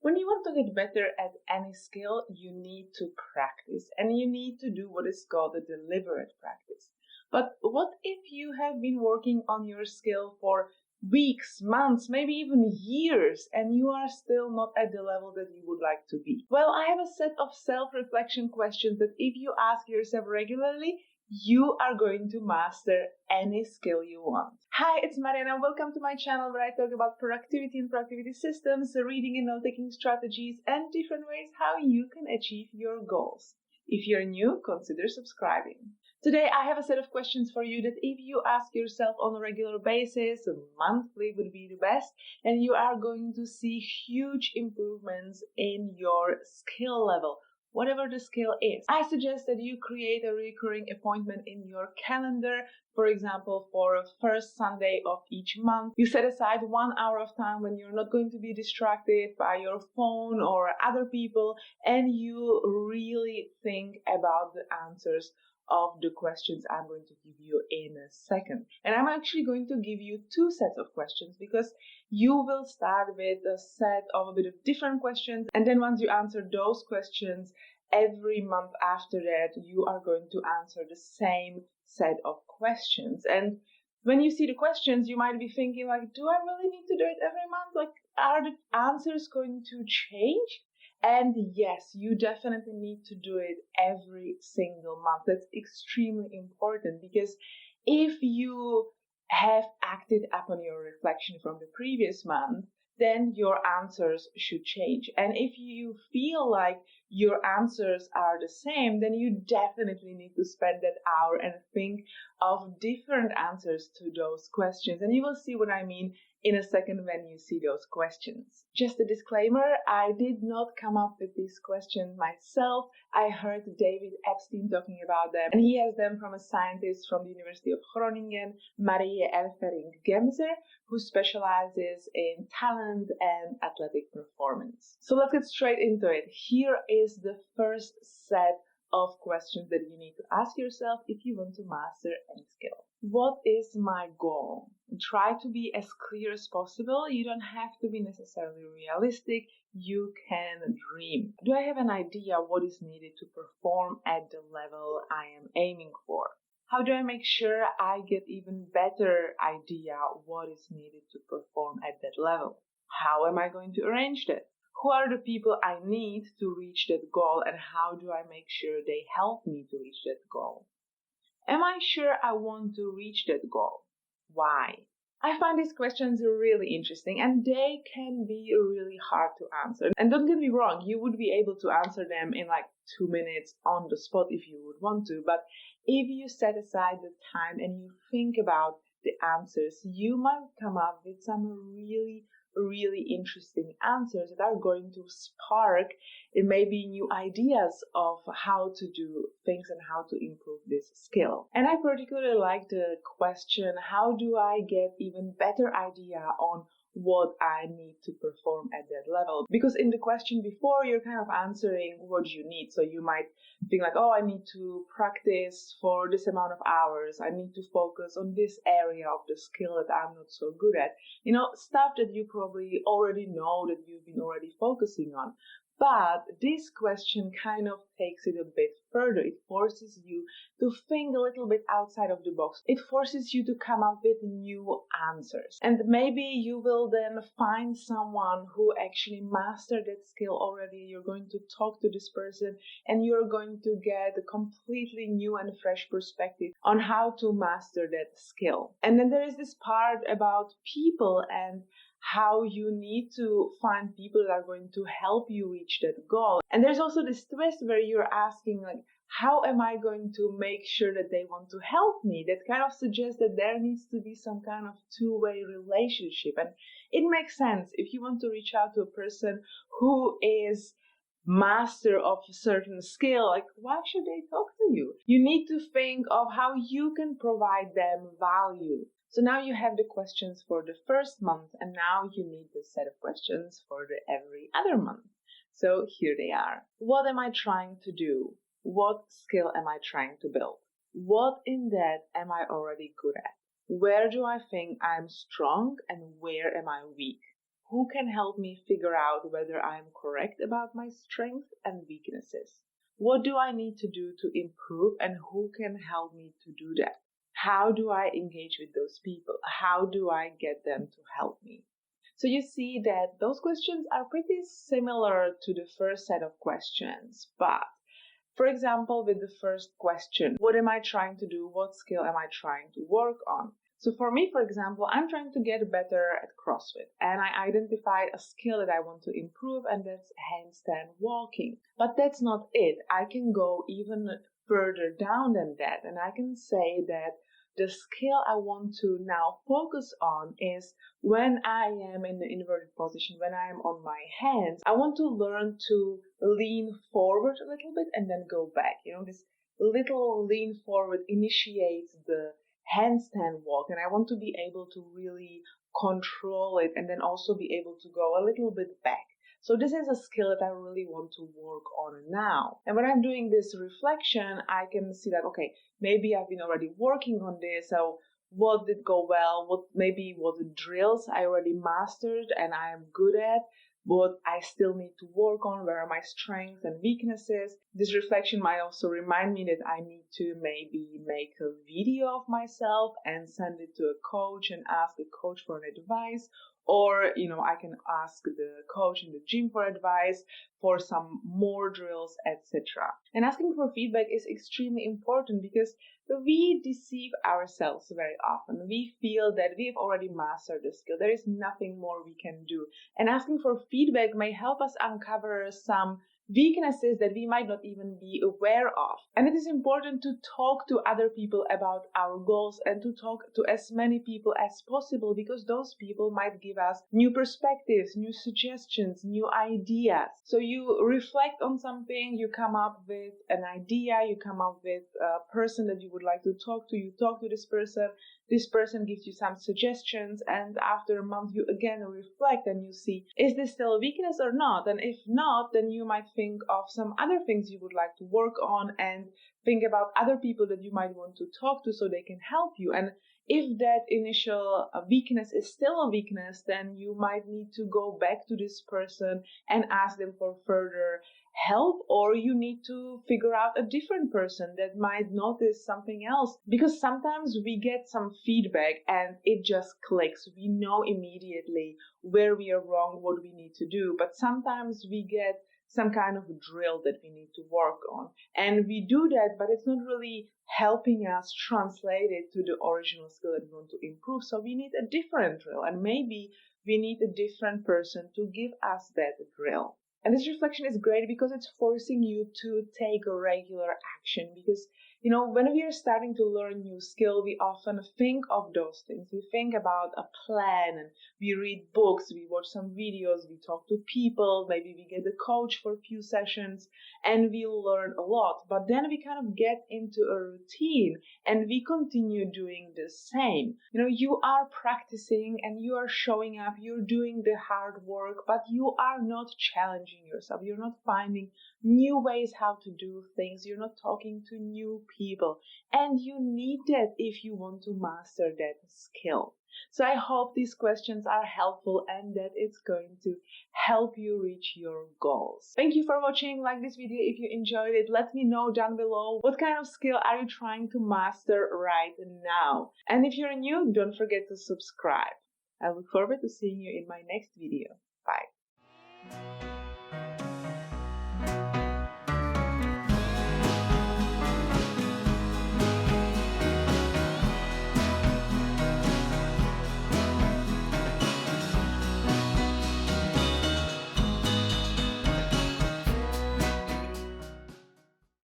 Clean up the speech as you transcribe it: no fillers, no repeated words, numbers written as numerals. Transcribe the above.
When you want to get better at any skill, you need to practice, and you need to do what is called a deliberate practice. But what if you have been working on your skill for weeks, months, maybe even years, and you are still not at the level that you would like to be? Well, I have a set of self-reflection questions that if you ask yourself regularly, you are going to master any skill you want. Hi, it's Mariana. Welcome to my channel where I talk about productivity and productivity systems, reading and note-taking strategies, and different ways how you can achieve your goals. If you're new, consider subscribing. Today, I have a set of questions for you that if you ask yourself on a regular basis, monthly would be the best, and you are going to see huge improvements in your skill level. Whatever the skill is. I suggest that you create a recurring appointment in your calendar. For example, for first Sunday of each month, you set aside 1 hour of time when you're not going to be distracted by your phone or other people, and you really think about the answers of the questions I'm going to give you in a second. And I'm actually going to give you 2 sets of questions because you will start with a set of a bit of different questions, and then once you answer those questions, every month after that, you are going to answer the same set of questions. And when you see the questions, you might be thinking like, do I really need to do it every month? Like, are the answers going to change? And yes, you definitely need to do it every single month. That's extremely important because if you have acted upon your reflection from the previous month, then your answers should change. And if you feel like your answers are the same, then you definitely need to spend that hour and think of different answers to those questions. And you will see what I mean in a second when you see those questions. Just a disclaimer, I did not come up with these questions myself. I heard David Epstein talking about them, and he has them from a scientist from the University of Groningen, Marie Elfering-Gemser, who specializes in talent and athletic performance. So let's get straight into it. Here is the first set of questions that you need to ask yourself if you want to master any skill. What is my goal? Try to be as clear as possible. You don't have to be necessarily realistic. You can dream. Do I have an idea what is needed to perform at the level I am aiming for? How do I make sure I get even better idea what is needed to perform at that level? How am I going to arrange that? Who are the people I need to reach that goal, and how do I make sure they help me to reach that goal? Am I sure I want to reach that goal? Why? I find these questions really interesting, and they can be really hard to answer. And don't get me wrong, you would be able to answer them in like 2 minutes on the spot if you would want to, but if you set aside the time and you think about the answers, you might come up with some really interesting answers that are going to spark maybe new ideas of how to do things and how to improve this skill. And I particularly like the question, how do I get even better idea on what I need to perform at that level? Because in the question before, you're kind of answering what you need. So you might think like, oh, I need to practice for this amount of hours. I need to focus on this area of the skill that I'm not so good at. You know, stuff that you probably already know, that you've been already focusing on. But this question kind of takes it a bit further. It forces you to think a little bit outside of the box. It forces you to come up with new answers. And maybe you will then find someone who actually mastered that skill already. You're going to talk to this person and you're going to get a completely new and fresh perspective on how to master that skill. And then there is this part about people and how you need to find people that are going to help you reach that goal. And there's also this twist where you're asking like, how am I going to make sure that they want to help me? That kind of suggests that there needs to be some kind of two-way relationship. And it makes sense if you want to reach out to a person who is master of a certain skill, like why should they talk to you? You need to think of how you can provide them value. So now you have the questions for the first month, and now you need the set of questions for the every other month. So here they are. What am I trying to do? What skill am I trying to build? What in that am I already good at? Where do I think I'm strong and where am I weak? who can help me figure out whether I am correct about my strengths and weaknesses. What do I need to do to improve, and who can help me to do that? How do I engage with those people? How do I get them to help me? So you see that those questions are pretty similar to the first set of questions, but for example, with the first question, what am I trying to do? What skill am I trying to work on? So for me, for example, I'm trying to get better at CrossFit, and I identified a skill that I want to improve, and that's handstand walking. But that's not it. I can go even further down than that, and I can say that the skill I want to now focus on is when I am in the inverted position, when I am on my hands, I want to learn to lean forward a little bit and then go back. This little lean forward initiates the handstand walk, and I want to be able to really control it and then also be able to go a little bit back. So this is a skill that I really want to work on now. And when I'm doing this reflection, I can see that, okay, maybe I've been already working on this. So what did go well? What the drills I already mastered and I am good at? What I still need to work on? Where are my strengths and weaknesses? This reflection might also remind me that I need to maybe make a video of myself and send it to a coach and ask the coach for an advice. Or, I can ask the coach in the gym for advice for some more drills, etc. And asking for feedback is extremely important because we deceive ourselves very often. We feel that we've already mastered the skill. There is nothing more we can do. And asking for feedback may help us uncover some weaknesses that we might not even be aware of. And it is important to talk to other people about our goals and to talk to as many people as possible, because those people might give us new perspectives, new suggestions, new ideas. So you reflect on something, you come up with an idea, you come up with a person that you would like to talk to, you talk to this person gives you some suggestions, and after a month you again reflect and you see, is this still a weakness or not? And if not, then you might think of some other things you would like to work on and think about other people that you might want to talk to so they can help you. And if that initial weakness is still a weakness, then you might need to go back to this person and ask them for further help, or you need to figure out a different person that might notice something else, because sometimes we get some feedback and it just clicks. We know immediately where we are wrong, what we need to do, but sometimes we get some kind of drill that we need to work on, and we do that, but it's not really helping us translate it to the original skill that we want to improve. So we need a different drill, and maybe we need a different person to give us that drill. And this reflection is great because it's forcing you to take a regular action, because when we are starting to learn new skill, we often think of those things. We think about a plan, and we read books, we watch some videos, we talk to people, maybe we get a coach for a few sessions, and we learn a lot. But then we kind of get into a routine and we continue doing the same. You are practicing and you are showing up, you're doing the hard work, but you are not challenging yourself. You're not finding new ways how to do things. You're not talking to new people. And you need that if you want to master that skill. So I hope these questions are helpful and that it's going to help you reach your goals. Thank you for watching. Like this video if you enjoyed it. Let me know down below what kind of skill are you trying to master right now. And if you're new, don't forget to subscribe. I look forward to seeing you in my next video. Bye.